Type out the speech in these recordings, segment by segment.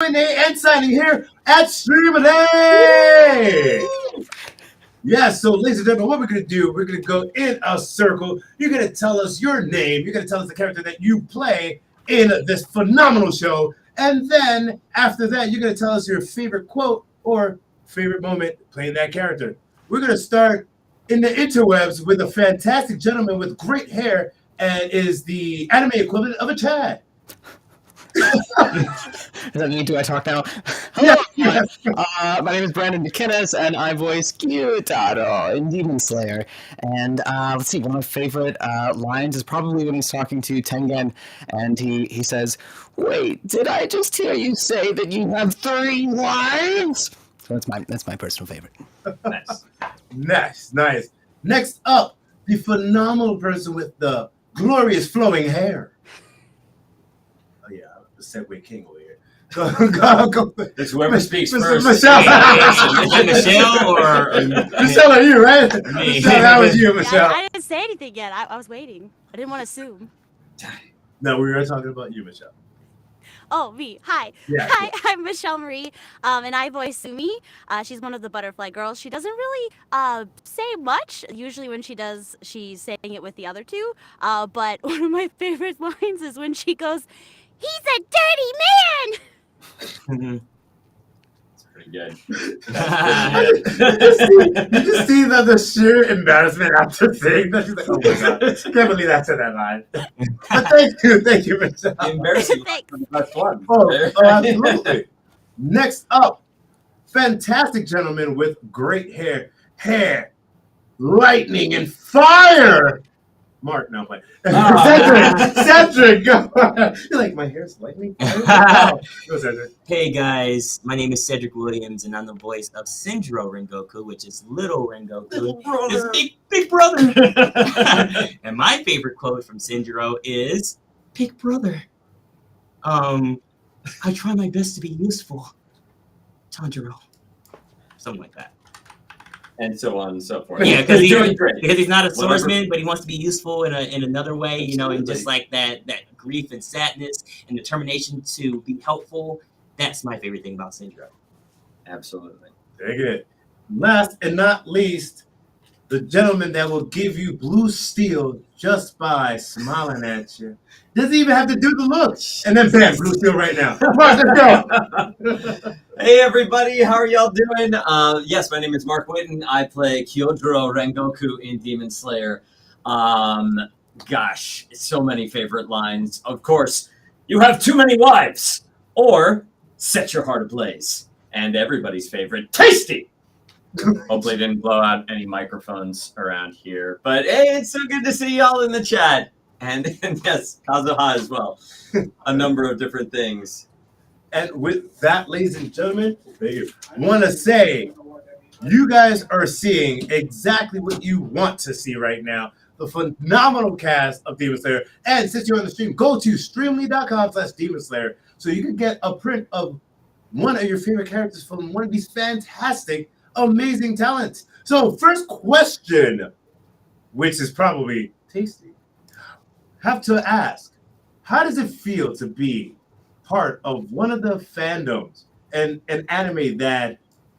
and signing here at Streamily. Yes, so ladies and gentlemen, what we're going to do, we're going to go in a circle. You're going to tell us your name. You're going to tell us the character that you play in this phenomenal show. And then after that, you're going to tell us your favorite quote or favorite moment playing that character. We're going to start in the interwebs with a fantastic gentleman with great hair and is the anime equivalent of a Chad. Does that mean do I talk now? Hello, my name is Brandon McKinnis, and I voice Gyutaro in Demon Slayer. And let's see, one of my favorite lines is probably when he's talking to Tengen, and he says, "Wait, did I just hear you say that you have 3 lives?" So that's my personal favorite. Nice. Next up, the phenomenal person with the glorious flowing hair. Oh yeah, the Segway King over here. Go. It's whoever speaks first. Michelle. Michelle or Michelle, are you right? Me. Michelle, that was you, Michelle. I didn't say anything yet. I was waiting. I didn't want to assume. No, we were talking about you, Michelle. Oh, me. Hi. Yeah. Hi, I'm Michelle Marie, and I voice Sumi. She's one of the butterfly girls. She doesn't really say much. Usually when she does, she's saying it with the other two. But one of my favorite lines is when she goes, "He's a dirty man!" It's pretty good. You just see the sheer embarrassment after saying that. She's like, "Oh my god, I can't believe I said that line." But thank you, Michelle. Embarrassing. Thanks. That's fun. Oh, absolutely. Next up, fantastic gentleman with great hair, lightning and fire. Mark, no, play. Cedric, go. You're like, my hair's lightning. Go, Cedric. Hey guys, my name is Cedric Williams, and I'm the voice of Shinjiro Rengoku, which is Little Rengoku, his big brother. And my favorite quote from Shinjiro is, "Big brother, I try my best to be useful, Tanjiro." Something like that. And so on and so forth. Yeah, because doing great. he's not a swordsman, but he wants to be useful in another way, you know, and just like that grief and sadness and determination to be helpful. That's my favorite thing about Shinjiro. Absolutely. Very good. Last and not least, the gentleman that will give you blue steel just by smiling at you. Doesn't even have to do the look. And then bam, blue steel right now. Come on, let's go. Hey everybody, how are y'all doing? Yes, my name is Mark Whitten. I play Kyojuro Rengoku in Demon Slayer. Gosh, so many favorite lines. Of course, "You have too many wives," or "Set your heart ablaze." And everybody's favorite, "Tasty." Hopefully didn't blow out any microphones around here. But hey, it's so good to see y'all in the chat. And yes, Kazuha as well. A number of different things. And with that, ladies and gentlemen, I want to say you guys are seeing exactly what you want to see right now. The phenomenal cast of Demon Slayer. And since you're on the stream, go to streamly.com/Demon Slayer so you can get a print of one of your favorite characters from one of these fantastic, amazing talents. So first question, which is probably tasty, have to ask, how does it feel to be part of one of the fandoms and an anime that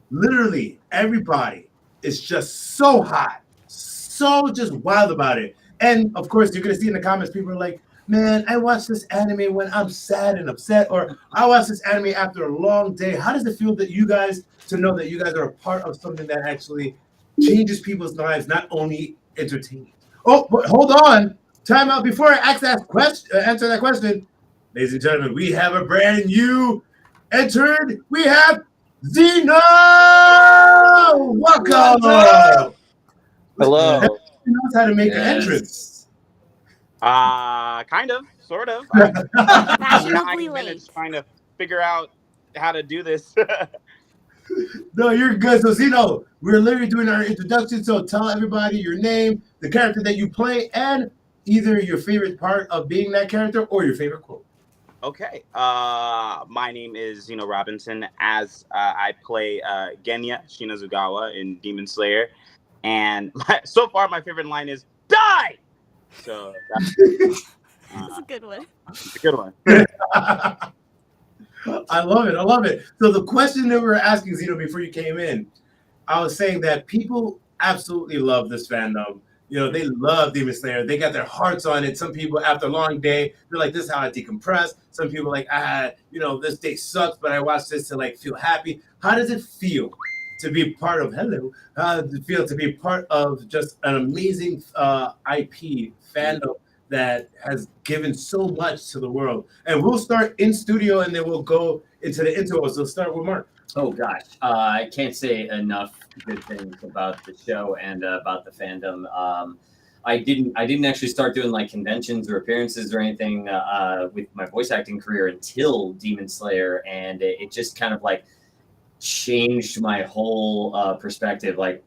literally everybody is just so hot, so just wild about it? And of course, you're gonna see in the comments, people are like, "Man, I watch this anime when I'm sad and upset," or "I watch this anime after a long day." How does it feel that you guys to know that you guys are a part of something that actually changes people's lives, not only entertains? Oh, but hold on, time out before I answer that question. Ladies and gentlemen, we have a brand new entered. We have Zeno! Welcome! Hello. He knows how to make an entrance. Kind of, sort of. I'm Fashionably 9 minutes late. trying to figure out how to do this. No, you're good. So Zeno, we're literally doing our introduction. So tell everybody your name, the character that you play, and either your favorite part of being that character or your favorite quote. Okay. My name is Zeno Robinson, as I play Genya Shinazugawa in Demon Slayer. And so far, my favorite line is "Die!" So that's That's a good one. a good one. I love it. I love it. So the question that we were asking, Zeno, before you came in, I was saying that people absolutely love this fandom. You know, they love Demon Slayer. They got their hearts on it. Some people, after a long day, they're like, "This is how I decompress." Some people are like, this day sucks, but I watch this to like feel happy. How does it feel to be part of? Hello, how does it feel to be part of just an amazing IP fandom that has given so much to the world? And we'll start in studio, and then we'll go into the intros. So start with Mark. Oh gosh, I can't say enough good things about the show and about the fandom. I didn't actually start doing like conventions or appearances or anything with my voice acting career until Demon Slayer, and it just kind of like changed my whole perspective. Like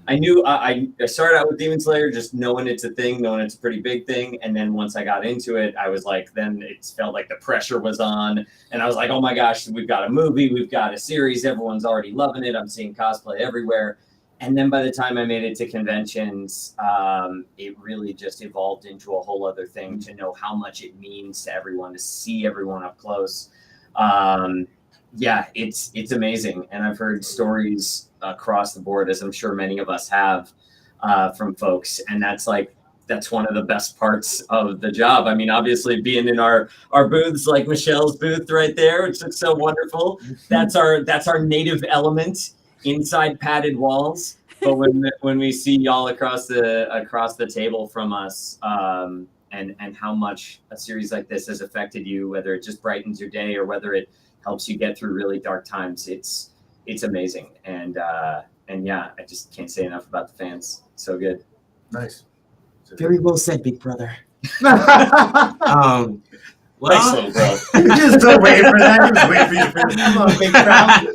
I knew I started out with Demon Slayer just knowing it's a thing, knowing it's a pretty big thing, and then once I got into it, I was like, then it felt like the pressure was on, and I was like, oh my gosh, we've got a movie, we've got a series, everyone's already loving it, I'm seeing cosplay everywhere. And then by the time I made it to conventions, it really just evolved into a whole other thing to know how much it means to everyone, to see everyone up close. Yeah, it's amazing. And I've heard stories across the board, as I'm sure many of us have, from folks. And that's one of the best parts of the job. I mean, obviously being in our booths, like Michelle's booth right there, which looks so wonderful. That's our native element inside padded walls. But when we see y'all across the table from us, and how much a series like this has affected you, whether it just brightens your day or whether it helps you get through really dark times, it's amazing. And yeah, I just can't say enough about the fans. So good. Nice. Very well said, big brother. Well, Well, so, bro. Just don't wait for that. Just wait for you to finish. Come on, big crowd.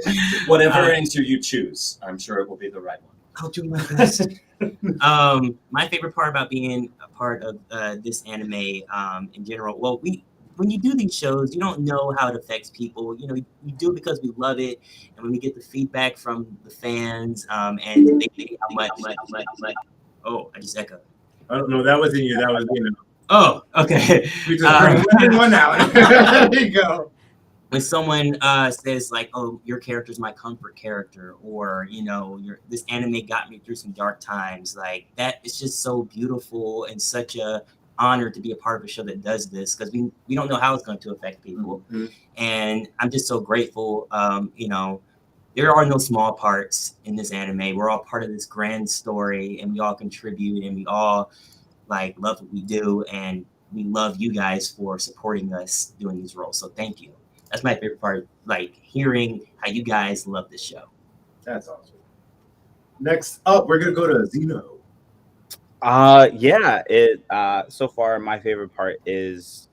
Whatever answer you choose, I'm sure it will be the right one. I'll do my best. My favorite part about being a part of this anime in general, well, when you do these shows, you don't know how it affects people. You know, you do it because we love it, and when we get the feedback from the fans, and they think how much. Oh, I just echoed. I don't know. That wasn't you. That was me. Oh, okay. We just bring one out. There you go. When someone says like, "Oh, your character is my comfort character," or this anime got me through some dark times, like that is just so beautiful and such a honor to be a part of a show that does this, because we don't know how it's going to affect people. Mm-hmm. And I'm just so grateful. There are no small parts in this anime. We're all part of this grand story, and we all contribute, and we all like love what we do, and we love you guys for supporting us doing these roles. So thank you. That's my favorite part, like hearing how you guys love this show. That's awesome. Next up, we're gonna go to Zeno. So far my favorite part is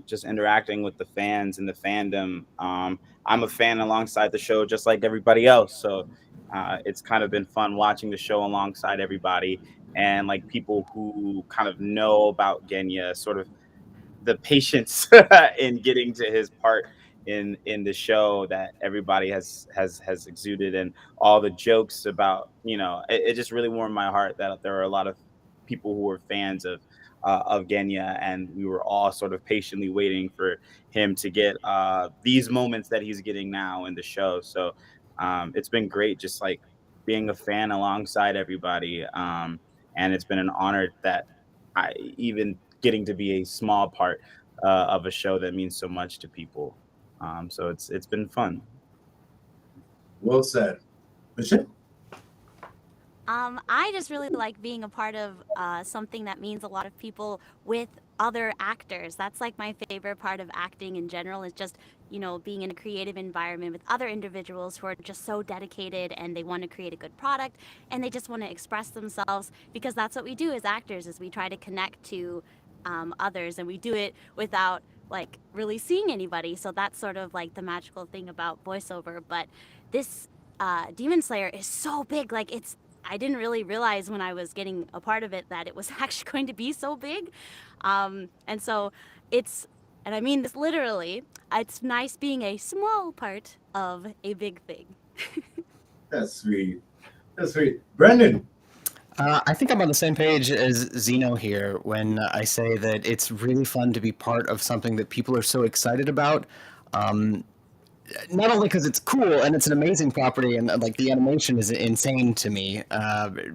just interacting with the fans and the fandom. I'm a fan alongside the show just like everybody else, so it's kind of been fun watching the show alongside everybody, and like people who kind of know about Genya, sort of the patience in getting to his part in the show that everybody has exuded, and all the jokes about, it just really warmed my heart that there are a lot of people who were fans of Genya, and we were all sort of patiently waiting for him to get these moments that he's getting now in the show. So it's been great just like being a fan alongside everybody, and it's been an honor that I even getting to be a small part of a show that means so much to people. So it's been fun. Well said. Michelle? I just really like being a part of something that means a lot of people with other actors. That's like my favorite part of acting in general, is just, being in a creative environment with other individuals who are just so dedicated, and they want to create a good product, and they just want to express themselves, because that's what we do as actors, is we try to connect to others, and we do it without like really seeing anybody. So that's sort of like the magical thing about voiceover. But this Demon Slayer is so big. Like I didn't really realize when I was getting a part of it that it was actually going to be so big. And so and I mean this literally, it's nice being a small part of a big thing. That's sweet. That's sweet. Brendan? I think I'm on the same page as Zeno here when I say that it's really fun to be part of something that people are so excited about. Not only because it's cool and it's an amazing property and like the animation is insane to me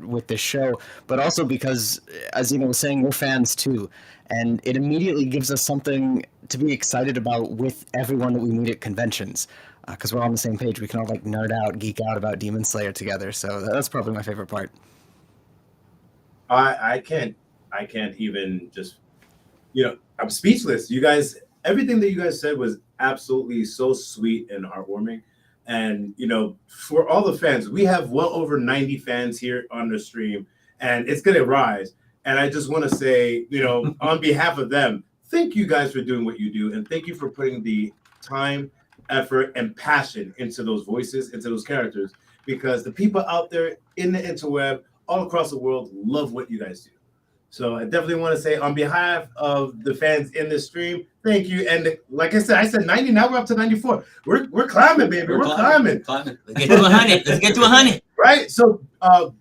with this show, but also because, as Zena was saying, we're fans too, and it immediately gives us something to be excited about with everyone that we meet at conventions, because we're all on the same page. We can all like nerd out, geek out about Demon Slayer together. So that's probably my favorite part. I can't even just, I'm speechless. You guys, everything that you guys said was absolutely so sweet and heartwarming. And, for all the fans, we have well over 90 fans here on the stream, and it's going to rise. And I just want to say, on behalf of them, thank you guys for doing what you do. And thank you for putting the time, effort, and passion into those voices, into those characters, because the people out there in the interweb all across the world love what you guys do. So I definitely want to say, on behalf of the fans in this stream, thank you. And like I said 90, now we're up to 94. We're climbing, baby. We're climbing. Let's get to 100. Let's get to 100. Right? So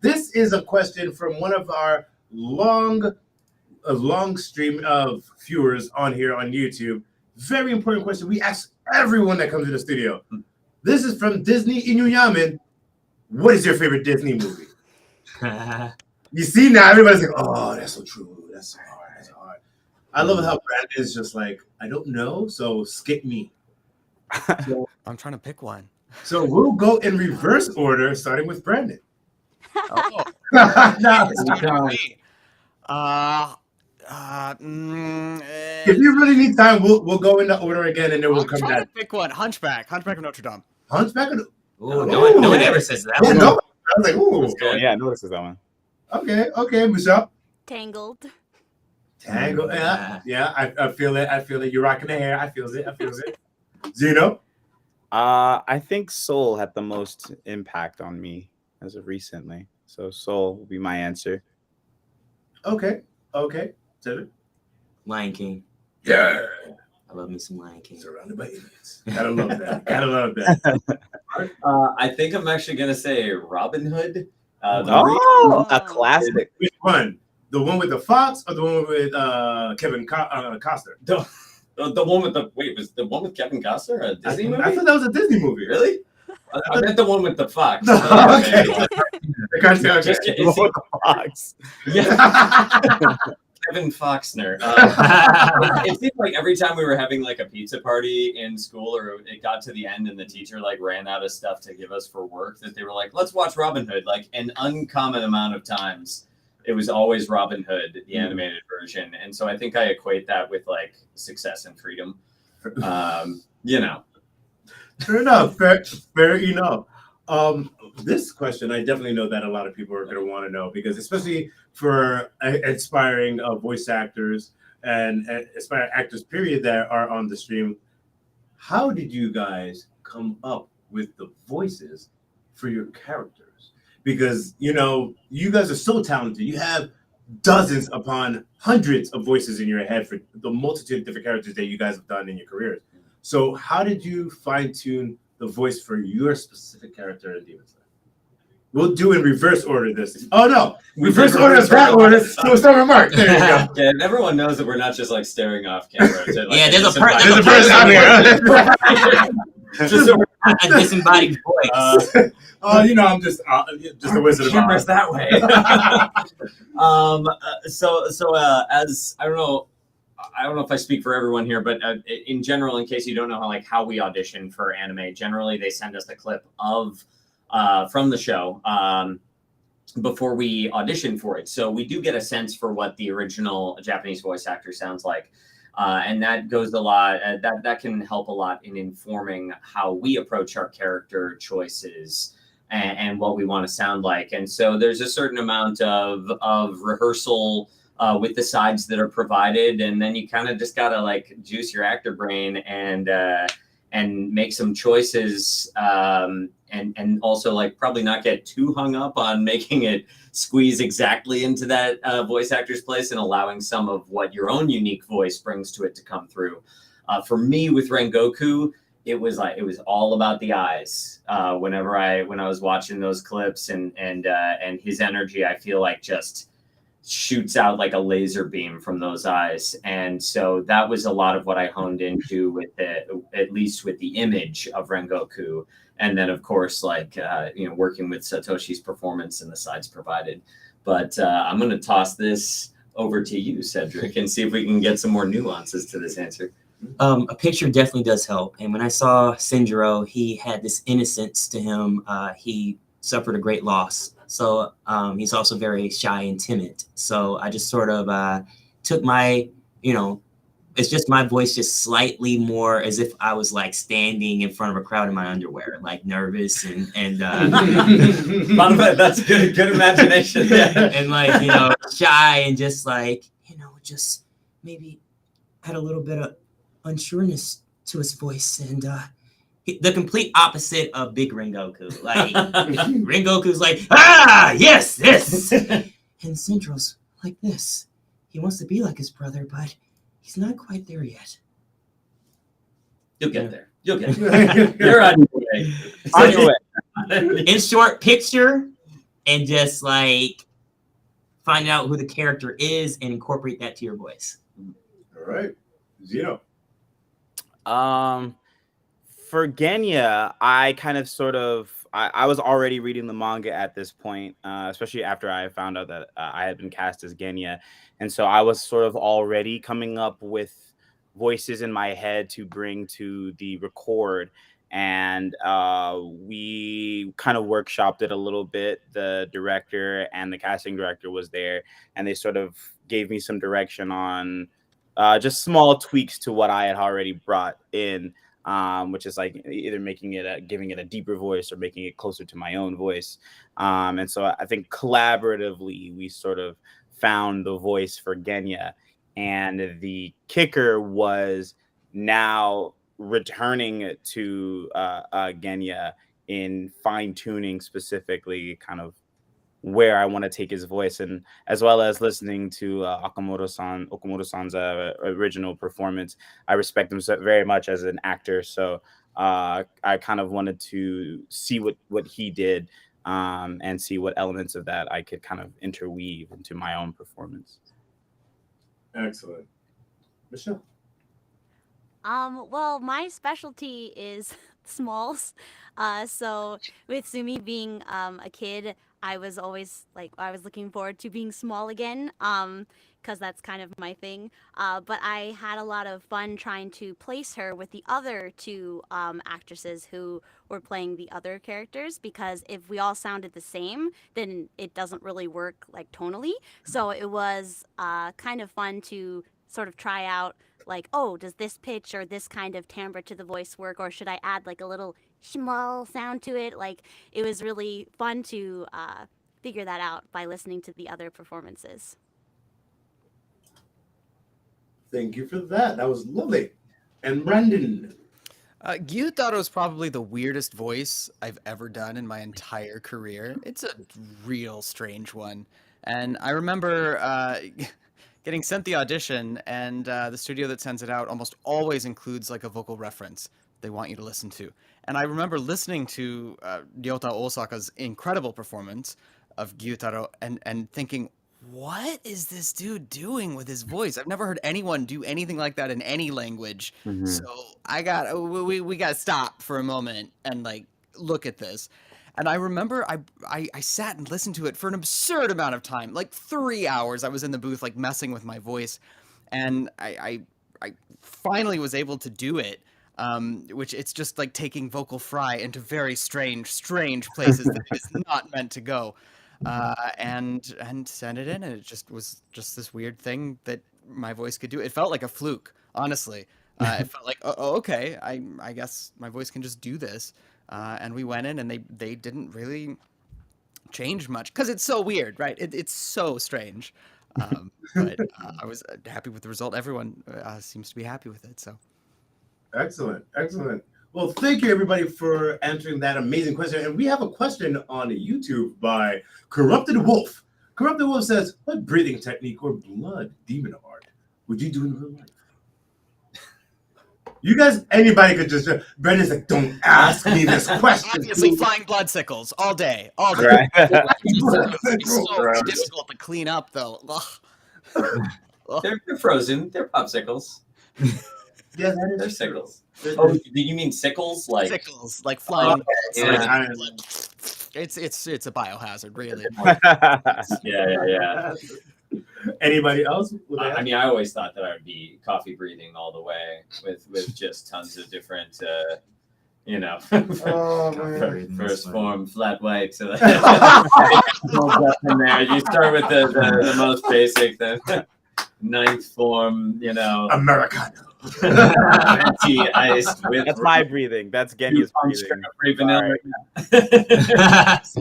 this is a question from one of our long stream of viewers on here on YouTube. Very important question. We ask everyone that comes to the studio. This is from Disney Inuyasha. What is your favorite Disney movie? You see now, everybody's like, oh, that's so true. That's so hard. That's so hard. I love how Brandon is just like, I don't know, so skip me. So, I'm trying to pick one. So we'll go in reverse order, starting with Brandon. Oh. Now, if you really need time, we'll go in the order again, and then we'll come back. To pick one. Hunchback of Notre Dame. Hunchback of no one ever says that. Yeah, no, I was like, ooh. Yeah, no one says that one. Okay, Michelle. Tangled. Yeah, I feel it. You're rocking the hair. I feels it. Zeno? I think Soul had the most impact on me as of recently. So Soul will be my answer. Okay. Cedric? Lion King. Yeah. I love me some Lion King. Surrounded by idiots. Gotta love that. I think I'm actually gonna say Robin Hood. A classic. Which one? The one with the fox or the one with Kevin Costner? The one with was the one with Kevin Costner a Disney movie? I thought that was a Disney movie. Really? I meant the one with the fox. Okay. The cartoon. Okay. The fox. Yeah. Kevin Foxner. It seemed like every time we were having like a pizza party in school, or it got to the end and the teacher like ran out of stuff to give us for work, that they were like, let's watch Robin Hood. Like an uncommon amount of times, it was always Robin Hood, the animated version. And so I think I equate that with like success and freedom. Fair enough. Fair enough. This question, I definitely know that a lot of people are going to want to know, because especially for aspiring voice actors and aspiring actors, period, that are on the stream, how did you guys come up with the voices for your characters? Because, you guys are so talented. You have dozens upon hundreds of voices in your head for the multitude of different characters that you guys have done in your careers. So how did you fine-tune the voice for your specific character in Demon Slayer? We'll do in reverse order this. Oh, no. Reverse order is that order. So we'll start with Mark. There you go. Yeah, and everyone knows that we're not just like staring off camera. Like, yeah, there's a person out here. Just so a disembodied voice. I'm just a wizard of cameras Oz. that way. As I don't know if I speak for everyone here, but in general, in case you don't know how we audition for anime, generally they send us a clip of from the show before we audition for it. So we do get a sense for what the original Japanese voice actor sounds like. And that goes a lot, that can help a lot in informing how we approach our character choices and what we want to sound like. And so there's a certain amount of rehearsal with the sides that are provided. And then you kind of just got to juice your actor brain and make some choices, and also probably not get too hung up on making it squeeze exactly into that voice actor's place, and allowing some of what your own unique voice brings to it to come through. For me with Rengoku, it was all about the eyes. When I was watching those clips and his energy, I feel like just shoots out like a laser beam from those eyes. And so that was a lot of what I honed into with at least with the image of Rengoku. And then, of course, like, working with Satoshi's performance and the sides provided. But I'm going to toss this over to you, Cedric, and see if we can get some more nuances to this answer. A picture definitely does help. And when I saw Senjuro, he had this innocence to him. He suffered a great loss. So he's also very shy and timid. So I just sort of took my, it's just my voice just slightly more as if I was like standing in front of a crowd in my underwear, like nervous and that's good imagination. Yeah. And like, shy and just like, just maybe had a little bit of unsureness to his voice and the complete opposite of Big Rengoku. Like Rengoku's like, yes, this. And Senjuro's like this. He wants to be like his brother, but he's not quite there yet. You'll get there. You'll get there. You're on your way. On your way. In short, picture and just like find out who the character is and incorporate that to your voice. All right, Zeno. For Genya, I kind of I was already reading the manga at this point, especially after I found out that I had been cast as Genya. And so I was sort of already coming up with voices in my head to bring to the record. And we kind of workshopped it a little bit. The director and the casting director was there, and they sort of gave me some direction on just small tweaks to what I had already brought in. Which is like either giving it a deeper voice or making it closer to my own voice. And so I think collaboratively, we sort of found the voice for Genya. And the kicker was now returning to Genya in fine tuning specifically kind of where I want to take his voice, and as well as listening to Okamoto-san's original performance. I respect him very much as an actor, so I kind of wanted to see what he did and see what elements of that I could kind of interweave into my own performance. Excellent. Michelle. Well, my specialty is smalls. So with Sumi being a kid, I was always I was looking forward to being small again, because that's kind of my thing. But I had a lot of fun trying to place her with the other two actresses who were playing the other characters, because if we all sounded the same, then it doesn't really work like tonally. So it was kind of fun to sort of try out does this pitch or this kind of timbre to the voice work, or should I add like a little small sound to it? It was really fun to figure that out by listening to the other performances. Thank you for that. That was lovely. And Brandon. Gyutaro is probably the weirdest voice I've ever done in my entire career. It's a real strange one. And I remember getting sent the audition, and the studio that sends it out almost always includes like a vocal reference they want you to listen to. And I remember listening to Ryota Osaka's incredible performance of Gyutaro and thinking, what is this dude doing with his voice? I've never heard anyone do anything like that in any language. Mm-hmm. So we got to stop for a moment and look at this. And I remember I sat and listened to it for an absurd amount of time, like 3 hours. I was in the booth, messing with my voice. And I finally was able to do it, which it's just like taking vocal fry into very strange places that it's not meant to go. And send it in. And it just was just this weird thing that my voice could do. It felt like a fluke, honestly. It felt like, okay, I guess my voice can just do this. And we went in, and they didn't really change much because it's so weird, right? It's so strange. But I was happy with the result. Everyone seems to be happy with it. So excellent. Well, thank you everybody for answering that amazing question. And we have a question on YouTube by Corrupted Wolf. Corrupted Wolf says, "What breathing technique or blood demon art would you do in real life?" You guys, anybody could just. Brendan's like, don't ask me this question. Obviously, flying blood sickles all day, all day. Right. It's so Gross. difficult to clean up, though. Ugh. They're frozen. They're popsicles. Yeah, that They're is sickles. true. Oh, do you mean sickles? Like Sickles, like flying. yeah. It's a biohazard, really. Yeah. Anybody else? I mean, I always thought that I would be coffee breathing all the way with just tons of different, Oh, man. first form flat white. So in there, you start with the most basic, the ninth form, Americano. anti-iced with. That's my breathing. That's Genya's breathing. Free vanilla.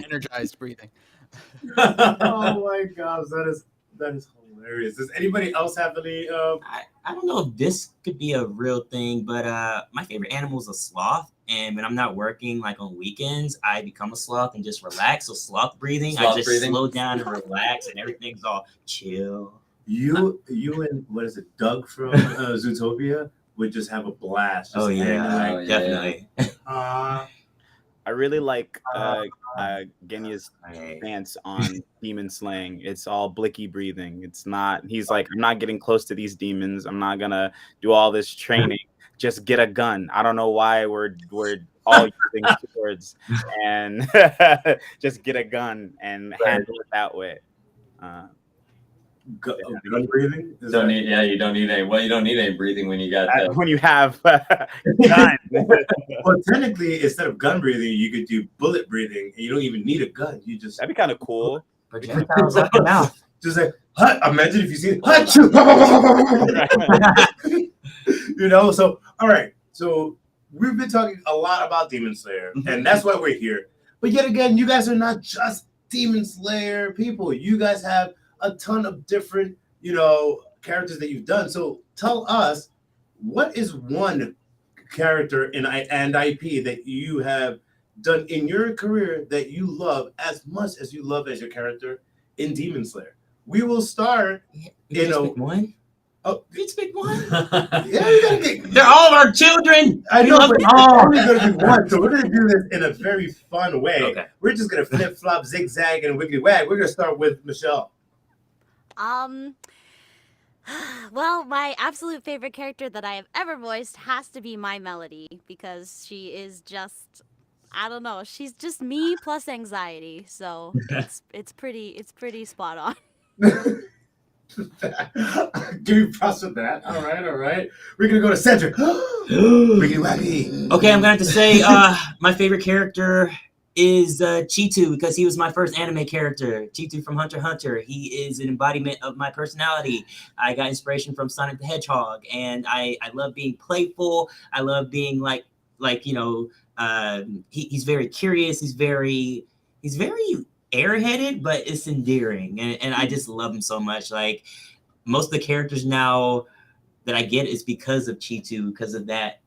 Energized breathing. Oh my gosh, that is hilarious. Does anybody else have any? I don't know if this could be a real thing, but my favorite animal is a sloth. And when I'm not working, like on weekends, I become a sloth and just relax. So sloth breathing, I just slow down and relax, and everything's all chill. You and what is it, Doug from Zootopia would just have a blast. Just Definitely. I really like Genya's stance on demon slaying. It's all blicky breathing. It's not. He's like, I'm not getting close to these demons. I'm not gonna do all this training. Just get a gun. I don't know why we're all using swords, and just get a gun and handle it that way. Gun breathing? You don't need any. Well, you don't need any breathing when you got When you have gun. Well, technically, instead of gun breathing, you could do bullet breathing, and you don't even need a gun. You just That'd be kind of cool. Projectiles out your mouth. just like, imagine if you see it. So all right. So we've been talking a lot about Demon Slayer, and that's why we're here. But yet again, you guys are not just Demon Slayer people. You guys have a ton of different, characters that you've done. So tell us, what is one character and IP that you have done in your career that you love as much as you love as your character in Demon Slayer? We will start. One. Oh, Let's pick one. yeah, you gotta get. They're all our children. I know, love but them it's all. only gonna be one. So we're gonna do this in a very fun way. Okay. We're just gonna flip flop, zigzag, and wiggly wag. We're gonna start with Michelle. Well, my absolute favorite character that I have ever voiced has to be My Melody, because she is just, I don't know, she's just me plus anxiety. So it's pretty spot on. Give me props with that. All right. We're gonna go to Cedric. Wiggly waggy. Okay, I'm gonna have to say my favorite character is Chitu, because he was my first anime character. Chitu from Hunter x Hunter. He is an embodiment of my personality. I got inspiration from Sonic the Hedgehog, and I love being playful. I love being he's very curious. He's very airheaded, but it's endearing, and I just love him so much. Like, most of the characters now that I get is because of Chitu, because of that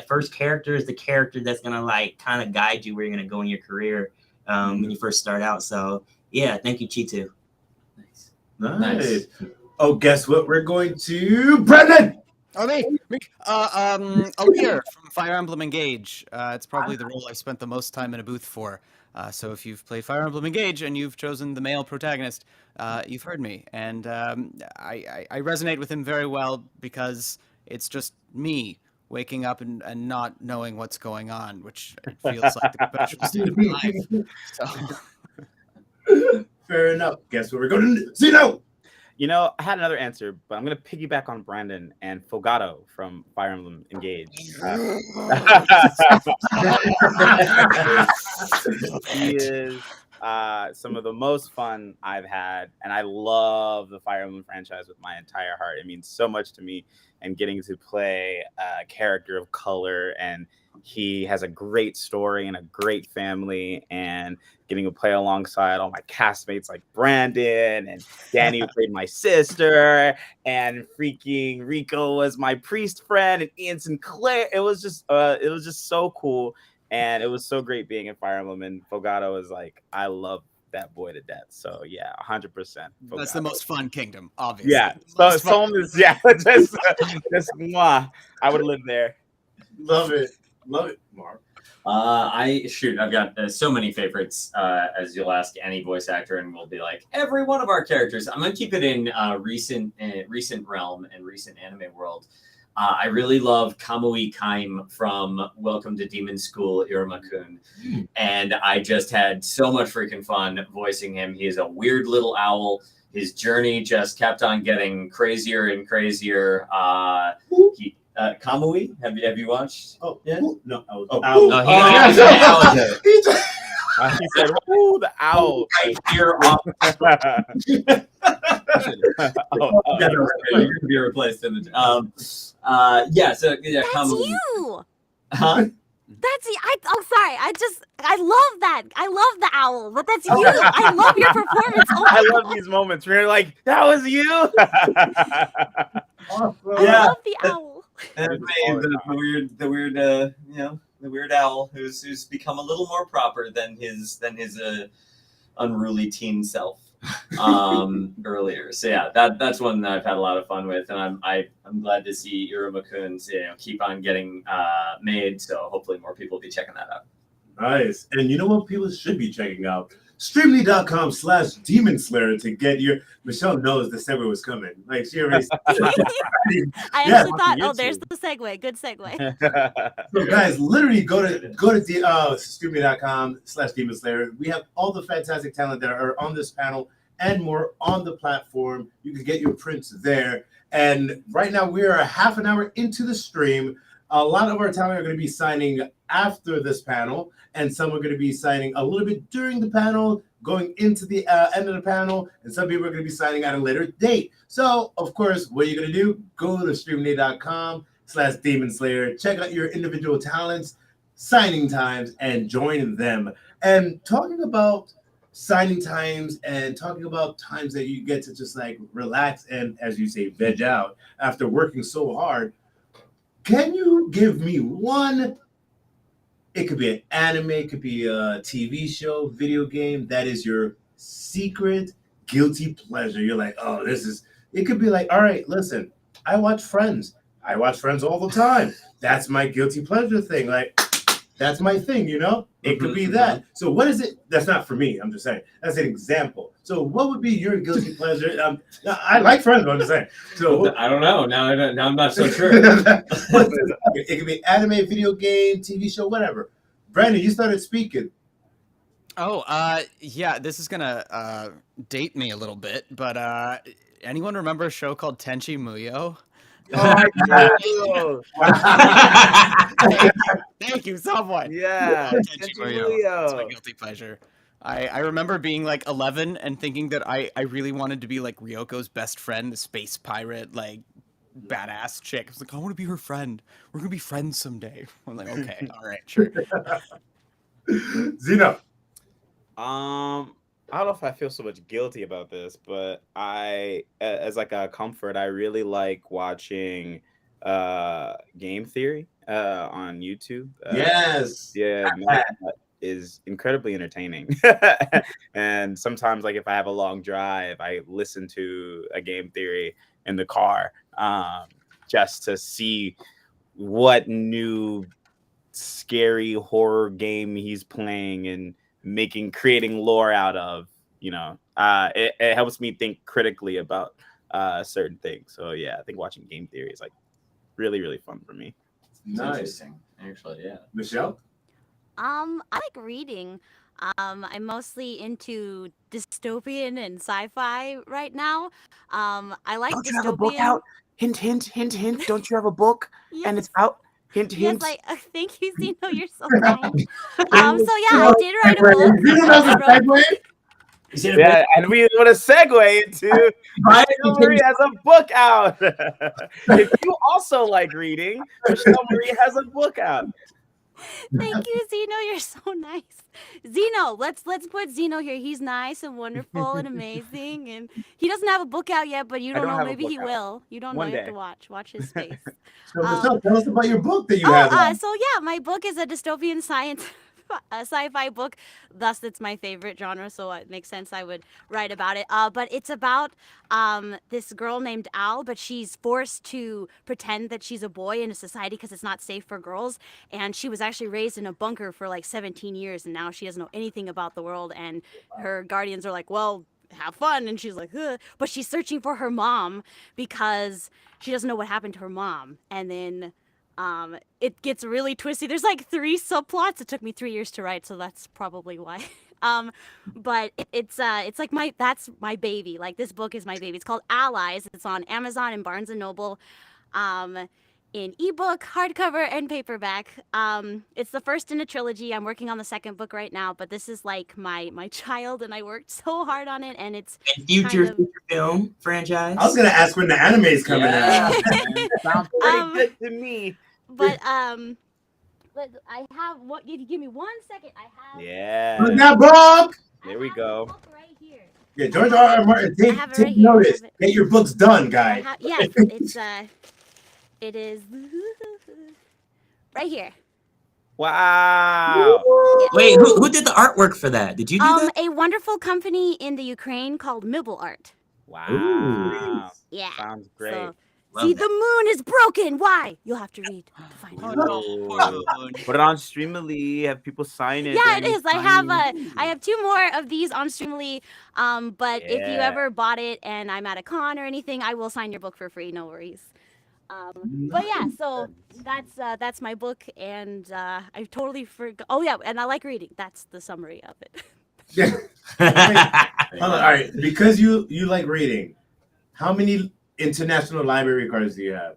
first character is the character that's gonna kind of guide you where you're gonna go in your career when you first start out. So yeah, thank you, Chitu. Nice. Oh, guess what? We're going to Brendan. Oh, me. Aaliyah from Fire Emblem Engage. It's probably the role I've spent the most time in a booth for. So if you've played Fire Emblem Engage and you've chosen the male protagonist, you've heard me. And I resonate with him very well because it's just me waking up and not knowing what's going on, which feels like the perpetual state of my life. So. Fair enough. Guess what? We're going to Zeno. I had another answer, but I'm going to piggyback on Brandon and Fogato from Fire Emblem Engage. He is some of the most fun I've had, and I love the Fire Emblem franchise with my entire heart. It means so much to me, and getting to play a character of color, and he has a great story and a great family, and getting to play alongside all my castmates like Brandon and Danny, who played my sister, and freaking Rico was my priest friend, and Ian Sinclair. It was just so cool, and it was so great being in Fire Emblem. And Fogato is I love that boy to death. So yeah, 100%. That's the most fun kingdom, obviously. Yeah. So Most fun. Solm is just mwah. I would live there. Love it, Mark. I've got so many favorites. As you'll ask any voice actor, and we'll be like every one of our characters. I'm gonna keep it in recent realm and recent anime world. I really love Kamui Kaim from Welcome to Demon School, Iruma-kun. And I just had so much freaking fun voicing him. He is a weird little owl. His journey just kept on getting crazier and crazier. Kamui, have you watched? Oh, yeah? No. He said, "Ooh, the owl!" Right here off. You're gonna be replaced in the That's Kamui. you. Huh? That's you. Sorry. I love that. I love the owl, but that's you. I love your performance. Oh I my love God. these moments where you're like, "That was you." I Yeah. love the owl. And the weird owl who's become a little more proper than his unruly teen self earlier. So yeah, that's one that I've had a lot of fun with, and I'm glad to see Iruma-kun keep on getting made. So hopefully more people will be checking that out. Nice. And you know what people should be checking out? Streamily.com/Demon Slayer to get your. Michelle knows the segue was coming. Like she already. I actually thought, oh, there's the segue. Good segue. So guys, literally go to Streamily.com/Demon Slayer. We have all the fantastic talent that are on this panel and more on the platform. You can get your prints there. And right now we are a half an hour into the stream. A lot of our talent are going to be signing after this panel, and some are going to be signing a little bit during the panel, going into the end of the panel, and some people are going to be signing at a later date. So, of course, what are you going to do? Go to Streamily.com/Demon Slayer, check out your individual talents, signing times, and join them. And talking about signing times and talking about times that you get to just like relax and, as you say, veg out after working so hard. Can you give me one? It could be an anime, it could be a TV show, video game. That is your secret guilty pleasure. You're like, oh, it could be like, all right, listen, I watch Friends. I watch Friends all the time. That's my guilty pleasure thing. Like, that's my thing, you know? It could be that. So what is it? That's not for me. I'm just saying. That's an example. So what would be your guilty pleasure? I like Friends, but I'm just saying. So I don't know. Now I'm not so sure. It could be anime, video game, TV show, whatever. Brandon, you started speaking. Oh, yeah, this is gonna date me a little bit, but anyone remember a show called Tenchi Muyo? Oh, Thank you, someone. yeah. Tenchi Muyo. That's my guilty pleasure. I remember being like 11 and thinking that I really wanted to be like Ryoko's best friend, the space pirate, like badass chick. I was like, I want to be her friend. We're gonna be friends someday. I'm like, okay, all right, sure. Zeno. I don't know if I feel so much guilty about this, but as like a comfort, I really like watching game theory on YouTube. Yes. Yeah, that is incredibly entertaining. And sometimes, like if I have a long drive, I listen to a game theory in the car just to see what new scary horror game he's playing and creating lore out of. It helps me think critically about certain things. So yeah, I think watching game theory is like really, really fun for me. Nice. Interesting, actually, yeah. Michelle? I like reading. I'm mostly into dystopian and sci-fi right now. I like Don't dystopian. you have a book out? Hint, hint, hint, hint. Don't you have a book? Yes. And it's out? Hint, hint. Yes, thank you, Zeno. You're so kind. So yeah, I did write a book. Zeno knows a I wrote- segue? Yeah, and we want to segue into Michelle Marie has a book out. If you also like reading, Michelle Marie has a book out. Thank you, Zeno. You're so nice. Zeno, let's put Zeno here. He's nice and wonderful and amazing, and he doesn't have a book out yet, but you don't know. have a Maybe book he out. will. You don't One know. You have day. to watch his face. So Michelle, tell us about your book that you have. So yeah, my book is a dystopian science sci-fi book. Thus, it's my favorite genre, so it makes sense I would write about it. But it's about this girl named Al, but she's forced to pretend that she's a boy in a society because it's not safe for girls. And she was actually raised in a bunker for like 17 years, and now she doesn't know anything about the world. And her guardians are like, well, have fun. And she's like, ugh. But she's searching for her mom because she doesn't know what happened to her mom. And then it gets really twisty. There's like 3 subplots. It took me 3 years to write, so that's probably why. But it's like that's my baby. Like, this book is my baby. It's called Allies. It's on Amazon and Barnes and Noble. In ebook, hardcover, and paperback. It's the first in a trilogy. I'm working on the second book right now, but this is like my child, and I worked so hard on it, and it's And future kind of- film franchise. I was gonna ask when the anime is coming Yeah. out. Sounds pretty good to me. but I have what? You give me 1 second. I have. Yeah. Look that book. I There we have go. the book right here. Yeah, George R. R. Martin, I have it take right here. I notice. have it. Get your books done, guy. Yes, it's it is right here. Wow. Wait, who did the artwork for that? Did you do that? A wonderful company in the Ukraine called Mibble Art. Wow. Yeah. Sounds great. So, Love see, that. the moon is broken. Why? You'll have to read to find out. Oh. Put it on Streamily. Have people sign it. Yeah, it during is. I signing. have 2 more of these on Streamily. But if you Yeah. ever bought it and I'm at a con or anything, I will sign your book for free. No worries. But yeah, so that's my book, and I totally forgot. Oh yeah, and I like reading. That's the summary of it. Yeah. Hold on, all right, because you like reading, how many international library cards do you have?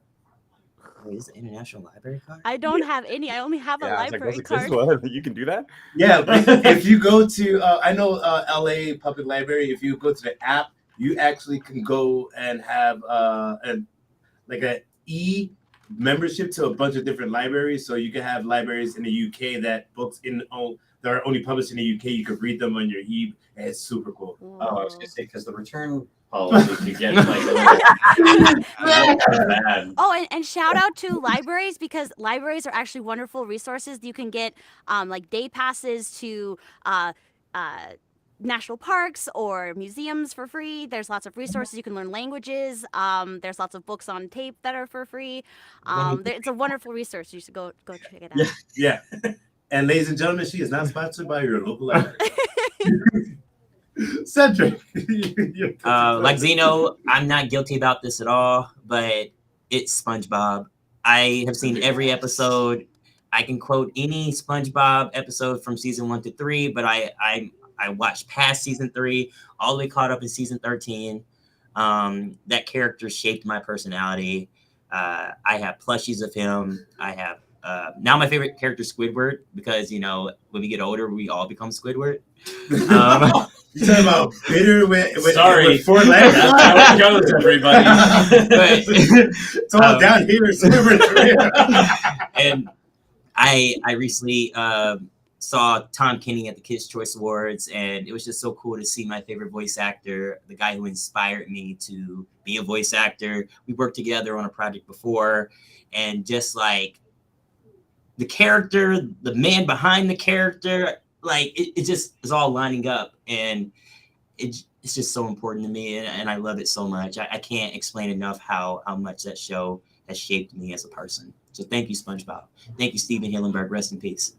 Wait, is it International Library card? I don't have any. I only have a Yeah, I was like, library those exist? card. What? You can do that? Yeah, if you go to, I know LA Public Library, if you go to the app, you actually can go and have a membership to a bunch of different libraries. So you can have libraries in the UK that books that are only published in the UK, you could read them on your and it's super cool. Oh, I was gonna say, because the return policy could get like a little bad. Oh, and shout out to libraries, because libraries are actually wonderful resources. You can get like day passes to national parks or museums for free. There's lots of resources. You can learn languages. There's lots of books on tape that are for free. It's a wonderful resource. You should go check it out. Yeah. And ladies and gentlemen, she is not sponsored by your local library. Cedric. Like Zeno, I'm not guilty about this at all, but it's SpongeBob. I have seen every episode. I can quote any SpongeBob episode from season 1 to 3, but I watched past season 3, all the way caught up in season 13. That character shaped my personality. I have plushies of him. I have now my favorite character is Squidward, because when we get older, we all become Squidward. You're talking about bitter with Sorry. with 4 legs? That's how it goes, everybody. It's all down here. And I recently saw Tom Kenny at the Kids' Choice Awards, and it was just so cool to see my favorite voice actor, the guy who inspired me to be a voice actor. We worked together on a project before, and just like the character, the man behind the character, like it just is all lining up, and it's just so important to me, and I love it so much. I can't explain enough how much that show has shaped me as a person. So thank you, SpongeBob. Thank you, Steven Hillenberg. Rest in peace.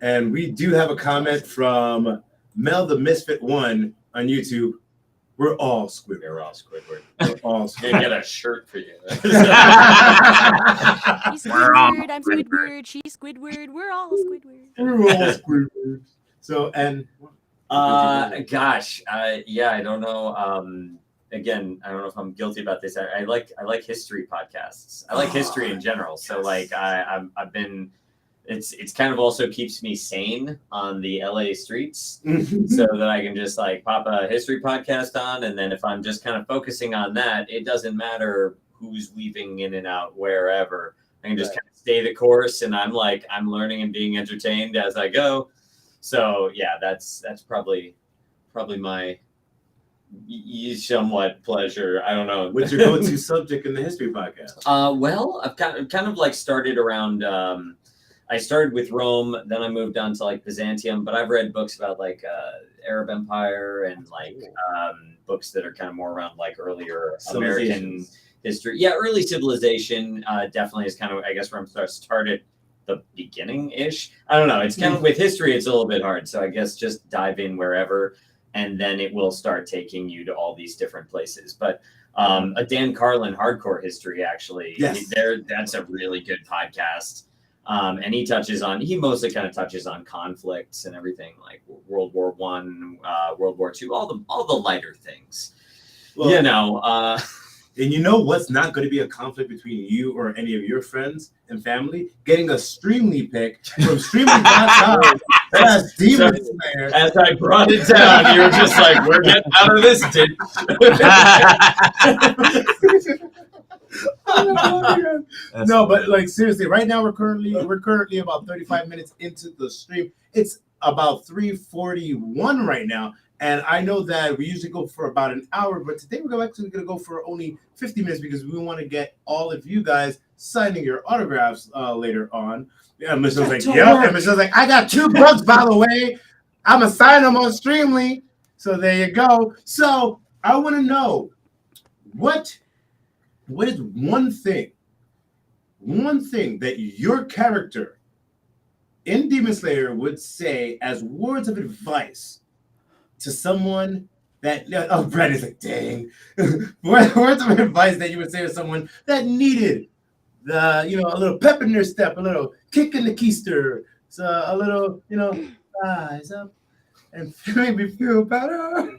And we do have a comment from Mel the Misfit 1 on YouTube. We're all Squidward. We're all Squidward. We're all Gonna Squidward. get a shirt for you. He's Squidward, I'm Squidward, she's Squidward, we're all Squidward. We're all Squidward. So, and Gosh, yeah, I don't know. Again, I don't know if I'm guilty about this. I like history podcasts. I like history in general. So like I've been. It's kind of also keeps me sane on the LA streets, so that I can just like pop a history podcast on, and then if I'm just kind of focusing on that, it doesn't matter who's weaving in and out wherever. I can just kind of stay the course, and I'm learning and being entertained as I go. So yeah, that's probably my somewhat pleasure. I don't know. what's your go-to subject in the history podcast? Well, I've kind of like started around. I started with Rome, then I moved on to like Byzantium, but I've read books about like Arab Empire and like books that are kind of more around like earlier American history. Yeah, early civilization definitely is kind of, I guess, where I'm started the beginning-ish. I don't know. It's kind of with history, it's a little bit hard. So I guess just dive in wherever, and then it will start taking you to all these different places. But a Dan Carlin hardcore history, actually, that's a really good podcast. And he mostly kind of touches on conflicts and everything, like World War One, World War II, all the lighter things. Well, and you know what's not going to be a conflict between you or any of your friends and family? Getting a Streamily pick from Streamily.com. That's Demon Slayer. As I brought it down, you were just like, "We're getting out of this ditch." No, but like seriously, right now we're currently about 35 minutes into the stream. It's about 3:41 right now. And I know that we usually go for about an hour, but today we're actually going to go for only 50 minutes because we want to get all of you guys signing your autographs later on. Yeah, Michelle's like, yeah. And Michelle's like, I got $2, by the way. I'm going to sign them on Streamily. So there you go. So I want to know what is one thing that your character in Demon Slayer would say as words of advice to someone that, oh, Brad like, dang. Words of advice that you would say to someone that needed a little pep in their step, a little kick in the keister, so a little, rise up and make me feel better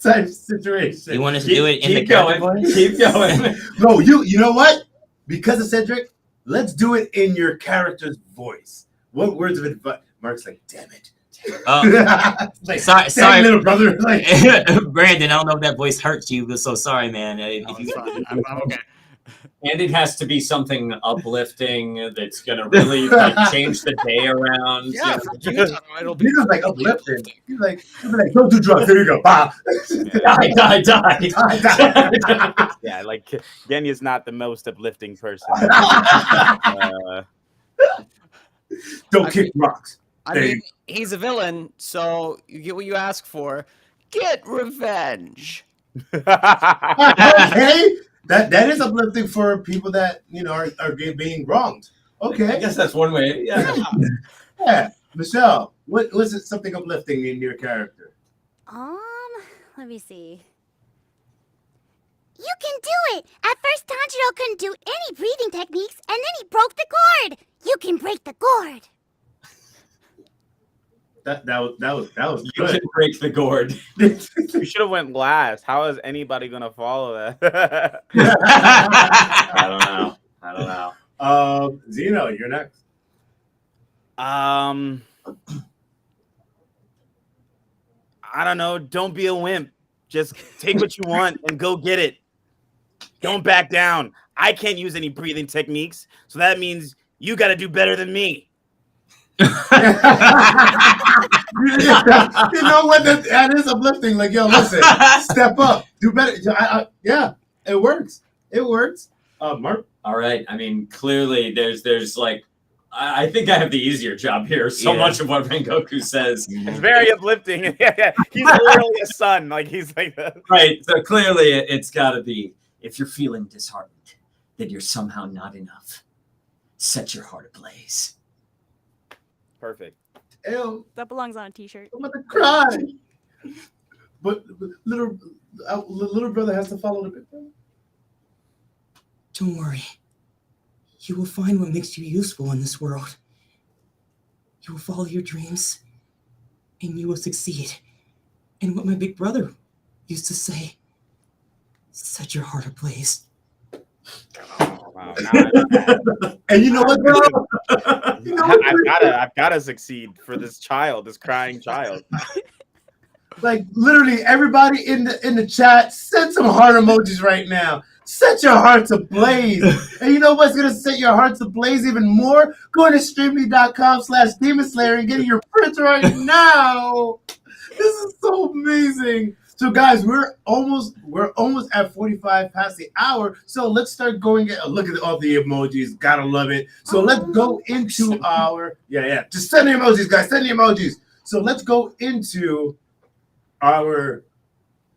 type situation. You want us to do it in the character voice? Keep going. No, you know what? Because of Cedric, let's do it in your character's voice. What words of advice? Mark's like, damn it. Like, sorry, little brother. Like, Brandon, I don't know if that voice hurts you, but so sorry, man. I'm okay. And it has to be something uplifting that's gonna really like change the day around. Yeah, it'll be he's like uplifting. He's like, don't do drugs. Here you go. Bah. Die. Yeah, like Genya's not the most uplifting person. Don't kick rocks. I mean, he's a villain, so you get what you ask for. Get revenge. Okay, that is uplifting for people that are being wronged. Okay, I guess that's one way. Yeah. Yeah, Michelle, what was it? Something uplifting in your character? Let me see. You can do it! At first, Tanjiro couldn't do any breathing techniques, and then he broke the gourd! You can break the gourd! That was You good. can break the gourd. You should have went last. How is anybody gonna follow that? I don't know. Zeno, you're next. I don't know. Don't be a wimp. Just take what you want and go get it. Don't back down. I can't use any breathing techniques, so that means you got to do better than me. You know what? That is uplifting. Like, yo, listen, step up, do better. Yeah, it works. It works. Mark. All right. I mean, clearly, there's like, I think I have the easier job here. So much of what Rengoku says, It's very uplifting. Yeah, he's literally a son. Like he's like right. So clearly, it's got to be, if you're feeling disheartened, that you're somehow not enough, set your heart ablaze. Perfect. Ew, That belongs on a t-shirt. I'm gonna cry. But little brother has to follow the big brother. Don't worry. You will find what makes you useful in this world. You will follow your dreams, and you will succeed. And what my big brother used to say, set your heart ablaze. Oh, wow. And you know what, bro? I've gotta succeed for this child, this crying child. Like literally everybody in the chat, send some heart emojis right now. Set your hearts ablaze. And you know what's gonna set your hearts ablaze even more? Going to streamly.com/Demon Slayer and getting your prints right now. This is so amazing. So guys, we're almost at 45 past the hour. So let's start going. Look at all the emojis. Gotta love it. So let's go into our Just send the emojis, guys. Send the emojis. So let's go into our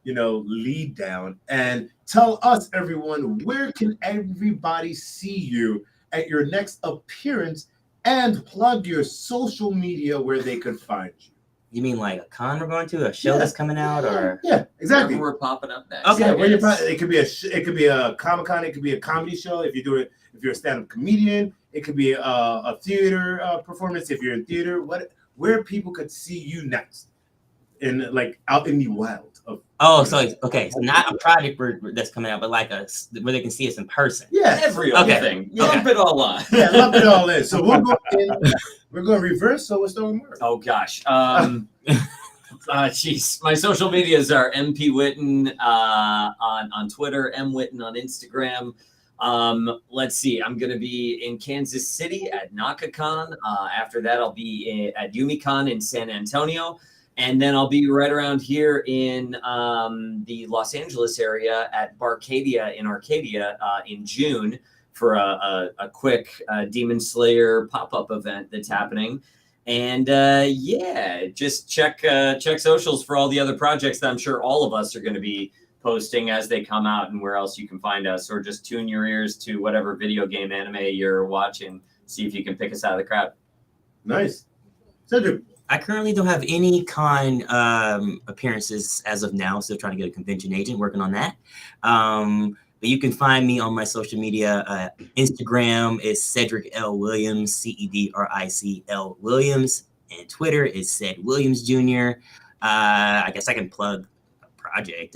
lead down and tell us, everyone, where can everybody see you at your next appearance, and plug your social media where they could find you. You mean like a con we're going to, a show that's coming out, or exactly? Wherever we're popping up next. Okay, where it could be a Comic-Con, it could be a comedy show if you're a stand-up comedian, it could be a theater performance if you're in theater. Where people could see you next, out in the wild. So not a project that's coming out, but like where they can see us in person. Yeah, everything. Lump it all on. Yeah, lump it all in. So we're going reverse. So what's the word? Oh gosh. Jeez. My social medias are MP Witten on Twitter, M Witten on Instagram. Let's see. I'm gonna be in Kansas City at NakaCon. After that, I'll be at YumiCon in San Antonio. And then I'll be right around here in the Los Angeles area at Barcadia in Arcadia in June for a quick Demon Slayer pop-up event that's happening. And just check socials for all the other projects that I'm sure all of us are going to be posting as they come out and where else you can find us, or just tune your ears to whatever video game anime you're watching. See if you can pick us out of the crowd. Nice. Cedric. I currently don't have any con appearances as of now. Still trying to get a convention agent, working on that. But you can find me on my social media. Instagram is Cedric L. Williams, CEDRICL Williams. And Twitter is Ced Williams Jr. I guess I can plug a project.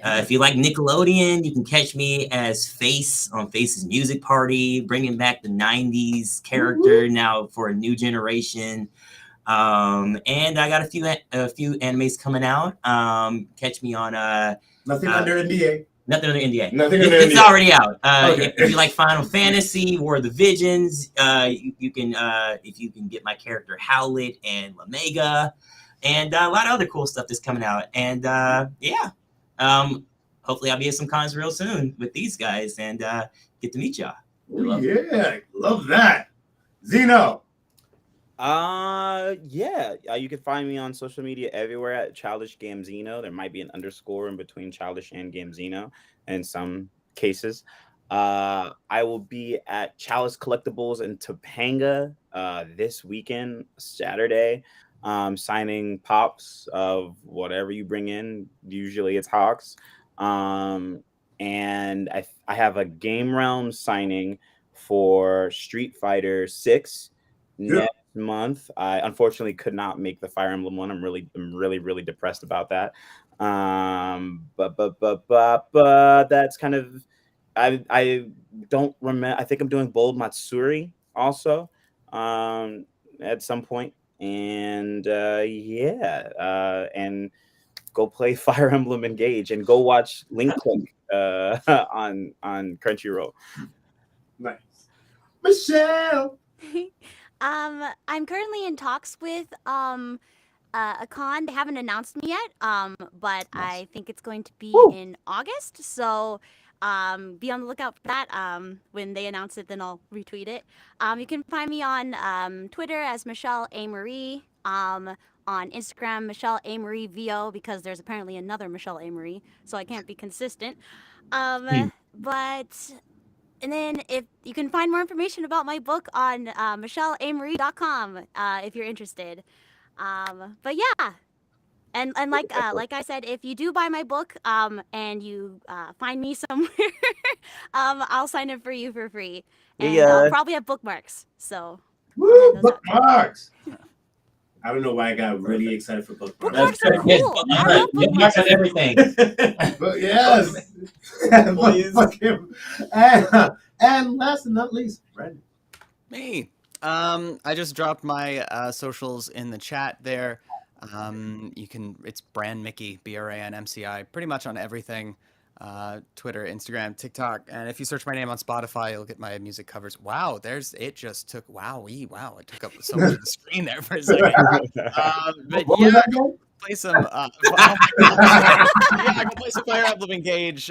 If you like Nickelodeon, you can catch me as Face on Face's Music Party, bringing back the 90s character now for a new generation. And I got a few animes coming out. Catch me on Nothing under NDA. Nothing under NDA. It's already out. Okay. If you like Final Fantasy, War of the Visions, you can if you can get my character Howlet and Lamega, and a lot of other cool stuff that's coming out. And hopefully I'll be at some cons real soon with these guys and get to meet y'all. Love that. Zeno. You can find me on social media everywhere at Childish Gamzino. There might be an underscore in between Childish and Gamzino in some cases. I will be at Chalice Collectibles in Topanga this weekend, Saturday, signing pops of whatever you bring in. Usually it's Hawks. And I have a Game Realm signing for Street Fighter 6 next month. I unfortunately could not make the Fire Emblem one. I'm really depressed about that. But that's kind of I don't remember. I think I'm doing Bold Matsuri also at some point. And and go play Fire Emblem Engage and go watch Link Clink on Crunchyroll. Nice. Michelle. I'm currently in talks with a con. They haven't announced me yet, but I think it's going to be in August. So be on the lookout for that. When they announce it, then I'll retweet it. You can find me on Twitter as Michelle A. Marie. On Instagram, Michelle A. Marie VO, because there's apparently another Michelle A. Marie, so I can't be consistent. And then if you can find more information about my book on michelleamarie.com if you're interested. But yeah. And like I said, if you do buy my book and you find me somewhere, I'll sign it for you for free. And I'll probably have bookmarks. So bookmarks. I don't know why I got really excited for bookmarks. Bookmarks are cool. I love bookmarks and everything. But yes. And last but not least, Brandon. Me. I just dropped my socials in the chat there. It's Brand Mickey, BRANMCI, pretty much on everything. Twitter, Instagram, TikTok, and if you search my name on Spotify, you'll get my music covers. Wow, it took up so much of the screen there for a second. But yeah, play some. Oh my God. Yeah, I can play some Fire Emblem Engage.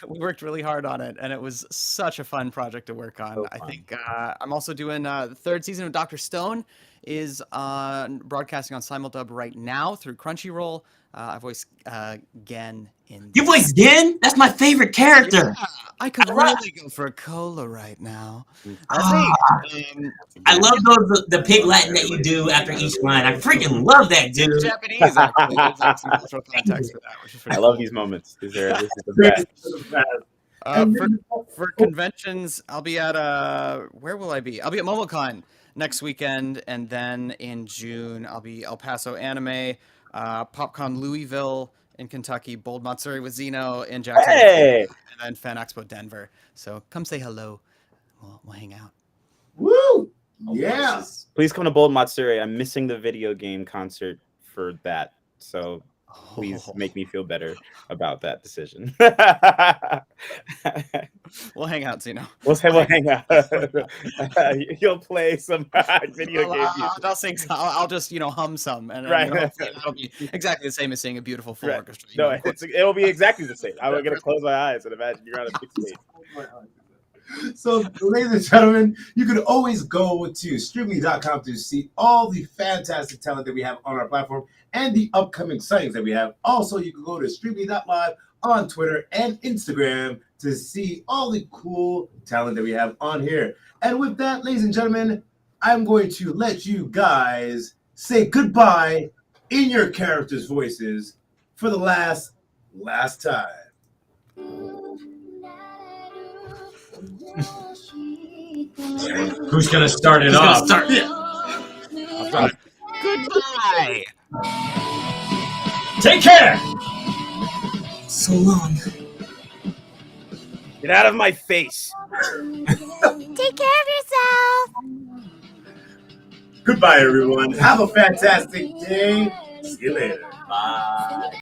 We worked really hard on it, and it was such a fun project to work on. So I fun. think I'm also doing the third season of Dr. Stone is broadcasting on Simuldub right now through Crunchyroll. I voice Gen in. You voice Gen? That's my favorite character. Yeah, I could really go for a cola right now. Ah, I love the pig Latin that you do after each line. I freaking love that, dude. Japanese, actually. There's like some cultural context for that, which is I pretty love cool. these moments. This is the best. For conventions, I'll be at where will I be? I'll be at MomoCon next weekend, and then in June I'll be El Paso Anime, PopCon Louisville in Kentucky, Bold Matsuri with Zeno in Jackson, Hey! and then Fan Expo Denver. So come say hello. We'll hang out. Woo! Yeah. Please come to Bold Matsuri. I'm missing the video game concert for that. So please make me feel better about that decision. We'll hang out, Zeno. We'll hang out. You'll play some video game music. I'll sing. I'll just hum some, and Right. hopefully that'll be exactly the same as seeing a beautiful full Right. orchestra. No, it'll be exactly the same. I'm gonna close my eyes and imagine you're on a big stage. So, ladies and gentlemen, you can always go to streamily.com to see all the fantastic talent that we have on our platform and the upcoming sightings that we have. Also, you can go to streamily.live on Twitter and Instagram to see all the cool talent that we have on here. And with that, ladies and gentlemen, I'm going to let you guys say goodbye in your characters' voices for the last time. Who's gonna start it off? Goodbye. Take care. So long. Get out of my face. Take care of yourself. Goodbye, everyone. Have a fantastic day. See you later. Bye.